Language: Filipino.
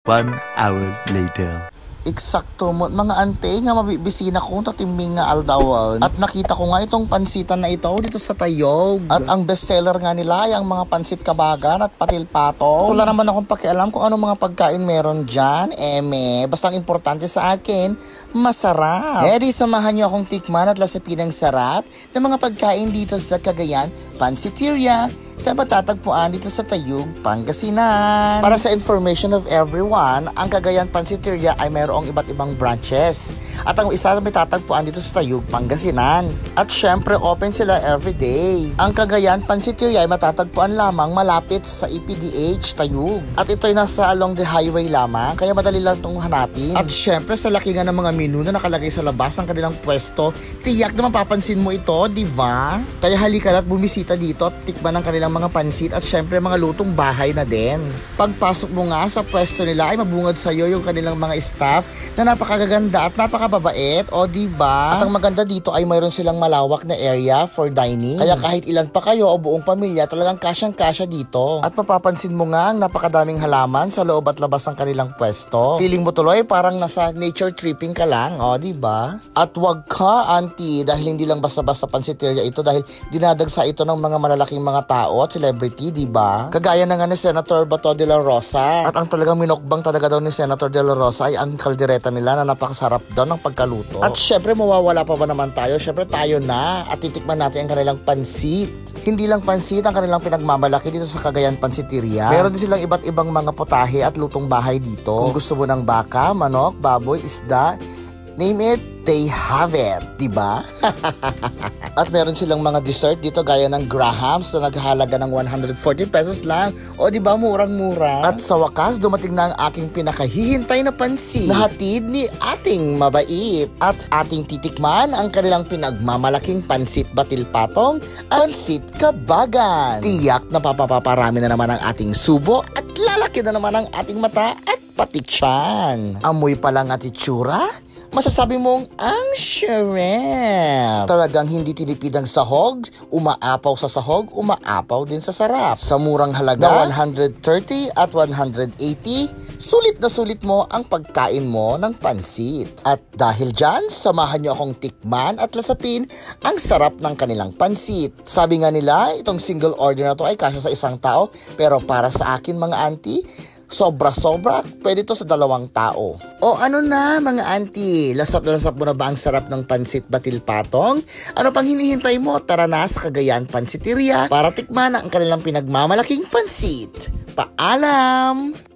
1 hour later. Eksakto mo, mga ante nga mabibisina ko tatiming nga aldawan. At nakita ko nga itong pansitan na ito dito sa Tayog. At ang bestseller nga nila ay ang mga pansit kabagan at patil pato. Wala naman akong pakialam kung anong mga pagkain meron dyan. Basta ang importante sa akin, masarap. Di samahan niyo akong tikman at lasapin ang sarap ng mga pagkain dito sa Cagayan Pansiteria. Dapat tatagpuan dito sa Tayug, Pangasinan. Para sa information of everyone, ang Cagayan Pansiteria ay mayroong iba't ibang branches. At ang isa may tatagpuan dito sa Tayug, Pangasinan. At syempre, open sila everyday. Ang Cagayan Pansiteria ay matatagpuan lamang malapit sa EPDH, Tayug. At ito ay nasa along the highway lamang, kaya madali lang itong hanapin. At syempre, sa laki nga ng mga menu na nakalagay sa labas ng kanilang pwesto, tiyak na mapapansin mo ito, di ba? Kaya halika at bumisita dito at tikman ang kanilang mga pansit at syempre mga lutong bahay na din. Pagpasok mo nga sa pwesto nila ay mabungad sa iyo yung kanilang mga staff na napakagaganda at napakababait, o diba? At ang maganda dito ay mayroon silang malawak na area for dining. Kaya kahit ilan pa kayo o buong pamilya, talagang kasyang-kasya dito. At mapapansin mo nga ang napakadaming halaman sa loob at labas ng kanilang pwesto. Feeling mo tuloy parang nasa nature tripping ka lang, o diba? At wag ka, auntie, dahil hindi lang basta-basta pansiteria ito, dahil dinadagsa ito ng mga malalaking mga tao at celebrity, diba? Kagaya na nga ni Senator Bato de la Rosa. At ang talagang minokbang talaga daw ni Senator de la Rosa ay ang kaldereta nila na napakasarap daw ng pagkaluto. At syempre, mawawala pa ba naman tayo? Syempre, tayo na. At titikman natin ang kanilang pansit. Hindi lang pansit ang kanilang pinagmamalaki dito sa Cagayan Pansiteria. Meron din silang iba't ibang mga potahe at lutong bahay dito. Kung gusto mo ng baka, manok, baboy, isda, name it, they have it, diba? At meron silang mga dessert dito gaya ng grahams na naghahalaga ng 140 pesos lang. O diba, murang-mura? At sa wakas, dumating na ang aking pinakahihintay na pansit na hatid ni ating mabait. At ating titikman ang kanilang pinagmamalaking pansit batil patong, pansit kabagan. Tiyak na papaparami na naman ang ating subo at lalaki na naman ang ating mata at pati tiyan. Amoy pa lang at itsura, masasabi mong ang shrimp. Talagang hindi tinipid ang sahog, umaapaw sa sahog, umaapaw din sa sarap. Sa murang halaga na 130 at 180, sulit na sulit mo ang pagkain mo ng pansit. At dahil dyan, samahan niyo akong tikman at lasapin ang sarap ng kanilang pansit. Sabi nga nila, itong single order na to ay kasya sa isang tao, pero para sa akin mga auntie, sobra-sobra, pwede to sa 2 tao. O ano na mga auntie, lasap na lasap mo na ba ang sarap ng pansit batil patong? Ano pang hinihintay mo? Tara na sa Cagayan Pansiteria para tikman ang kanilang pinagmamalaking pansit. Paalam!